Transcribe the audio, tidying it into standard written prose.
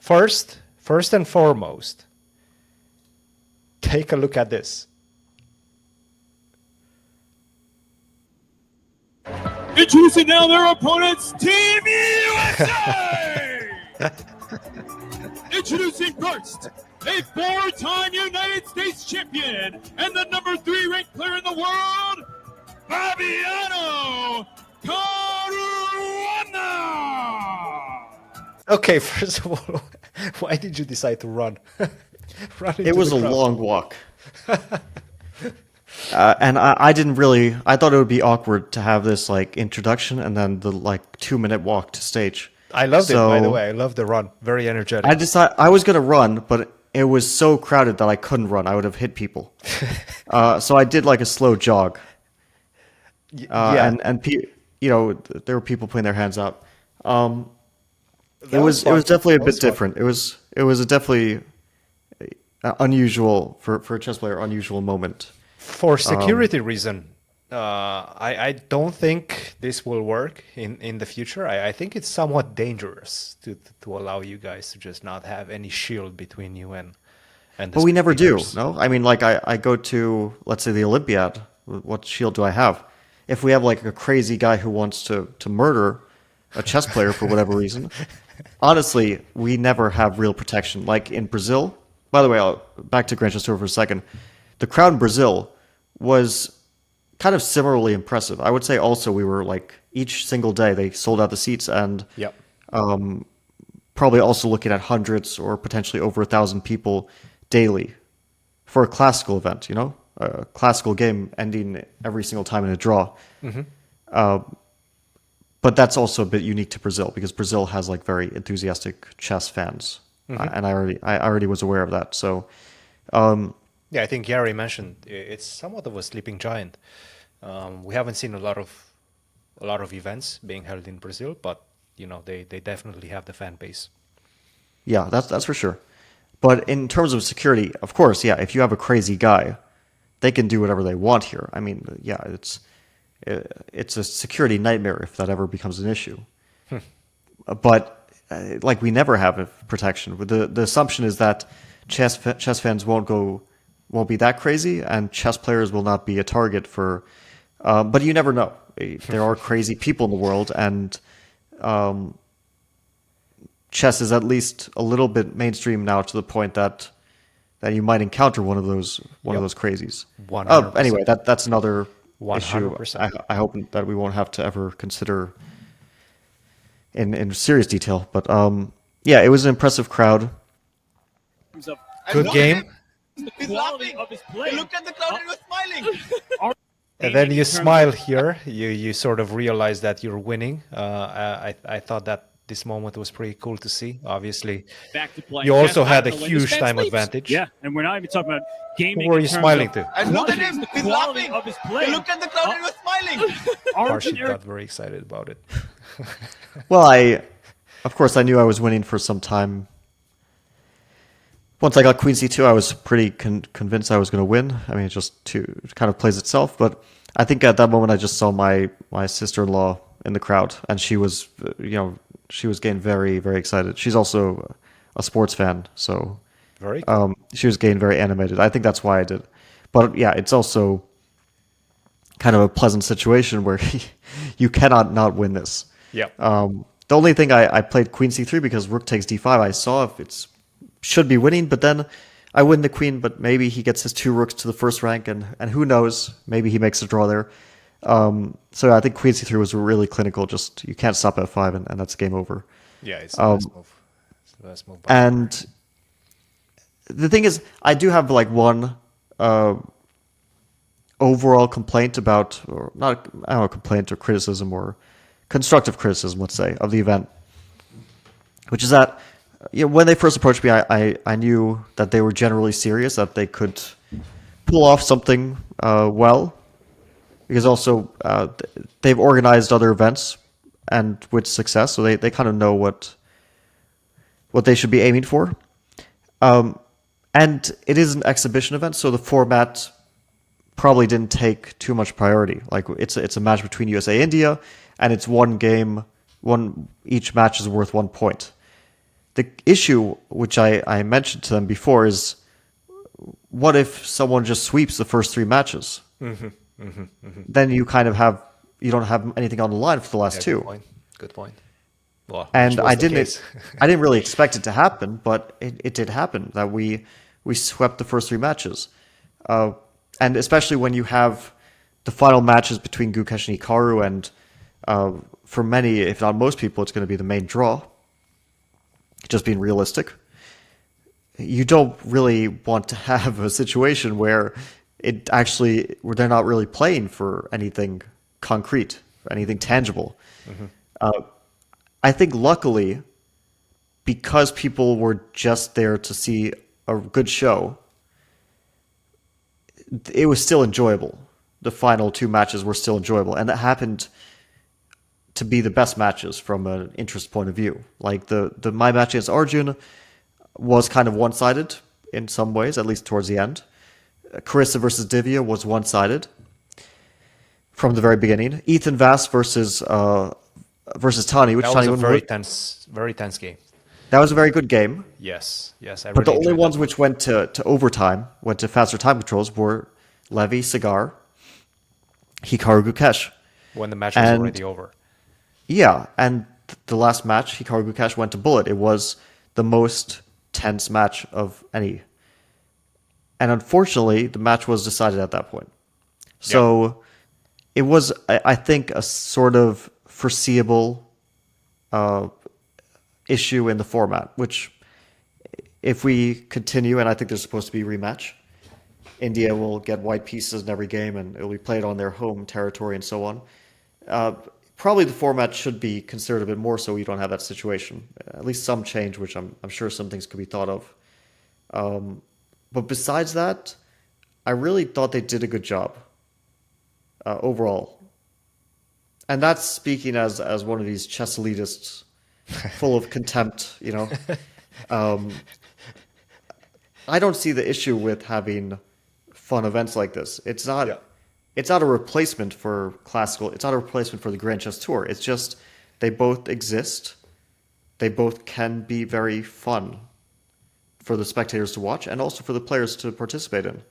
first and foremost, take a look at this. Introducing now their opponents, Team USA! Introducing first, a four-time United States champion and the number 3 ranked player in the world, Fabi Running! Okay, first of all, why did you decide to run? It was a long walk. And I didn't really, I thought it would be awkward to have this like introduction and then the like 2-minute walk to stage. I loved it, by the way. I loved the run. Very energetic. I decided I was going to run, but it was so crowded that I couldn't run. I would have hit people. So I did like a slow jog. Yeah. And you know, there were people putting their hands up. It was definitely a bit different. It was a definitely unusual for a chess player, unusual moment. For security reason, I don't think this will work in the future. I think it's somewhat dangerous to allow you guys to just not have any shield between you and the But we never do, spectators. no? I mean, like, I go to, let's say, the Olympiad. What shield do I have? If we have, like, a crazy guy who wants to murder a chess player for whatever reason, honestly, we never have real protection. Like, in Brazil, by the way, back to Grand Chess Tour for a second, the crowd in Brazil was kind of similarly impressive. I would say also we were, like, each single day they sold out the seats and Yep. probably also looking at hundreds or potentially over 1,000 people daily for a classical event, you know, a classical game ending every single time in a draw. But that's also a bit unique to Brazil because Brazil has like very enthusiastic chess fans, and I already was aware of that. So Yeah, I think Gary mentioned it's somewhat of a sleeping giant. We haven't seen a lot of events being held in Brazil, but you know they definitely have the fan base. yeah, that's for sure. But in terms of security, of course, yeah, if you have a crazy guy, they can do whatever they want here. I mean, yeah, it's a security nightmare if that ever becomes an issue. But like we never have a protection. The assumption is that chess fans won't be that crazy, and chess players will not be a target for. But you never know. There are crazy people in the world, and chess is at least a little bit mainstream now to the point that you might encounter one of those crazies. 100%. Anyway, that's another issue. 100%. I hope that we won't have to ever consider in serious detail. But yeah, it was an impressive crowd. Good game. He's laughing. He looked at the crowd and he was smiling. And then you smile here. You sort of realize that you're winning. I thought that this moment was pretty cool to see. Obviously, Back to play. you also had a Back to huge Lane. time Sleeps. advantage. Yeah, and we're not even talking about gaming. Who were in you terms smiling of to? And look at quality- him, the he's quality laughing. of his play. He looked at the crowd and he was smiling. Parship Eric- got very excited about it. Well, of course, I knew I was winning for some time. Once I got Queen C2, I was pretty convinced I was going to win. I mean, it kind of plays itself. But I think at that moment, I just saw my sister-in-law in the crowd, and she was, she was getting very, very excited. She's also a sports fan, so Very cool. she was getting very animated. I think that's why I did. But yeah, it's also kind of a pleasant situation where you cannot not win this. Yeah. The only thing I played Queen C3 because Rook takes D5. I saw if it's should be winning, but then I win the Queen, but maybe he gets his 2 rooks to the first rank, and who knows, maybe he makes a draw there. So I think Queen C3 was really clinical. Just you can't stop F5, and that's game over. Yeah, it's the last move. It's the last move. And the thing is, I do have like one overall complaint about, or not, I don't know, complaint or criticism or constructive criticism, let's say, of the event, which is that when they first approached me, I knew that they were generally serious, that they could pull off something well, because also they've organized other events and with success, so they kind of know what they should be aiming for. And it is an exhibition event, so the format probably didn't take too much priority. Like it's a match between USA India, and it's one game. Each match is worth 1 point. the issue, which I mentioned to them before, is what if someone just sweeps the first three matches? Then you kind of you don't have anything on the line for the last Yeah, two. good point. Good point. Well, And which was the case. I didn't really expect it to happen, but it did happen that we swept the first three matches, and especially when you have the final matches between Gukesh and Hikaru, and for many, if not most people, it's going to be the main draw. Just being realistic, you don't really want to have a situation where where they're not really playing for anything concrete, anything tangible. I think luckily, because people were just there to see a good show, it was still enjoyable. The final two matches were still enjoyable, and that happened to be the best matches from an interest point of view. Like the my match against Arjun was kind of one-sided in some ways, at least towards the end. Carissa versus Divya was one-sided from the very beginning. Ethan Vass versus Tani, which That Tani was a won. very tense game. That was a very good game. Yes, yes. But the only enjoyed ones that. which went to overtime, went to faster time controls, were Levy, Cigar, Hikaru, Gukesh. When the match was and- already over. Yeah, and the last match, Hikaru Gukesh went to Bullet. It was the most tense match of any. And unfortunately, the match was decided at that point. So it was, I think, a sort of foreseeable issue in the format, which if we continue, and I think there's supposed to be a rematch, India will get white pieces in every game and it will be played on their home territory and so on. Probably the format should be considered a bit more so you don't have that situation. At least some change, which I'm sure some things could be thought of. But besides that, I really thought they did a good job overall. And that's speaking as one of these chess elitists full of contempt, you know. I don't see the issue with having fun events like this. It's not. Yeah. It's not a replacement for classical. It's not a replacement for the Grand Chess Tour. It's just they both exist. They both can be very fun for the spectators to watch and also for the players to participate in.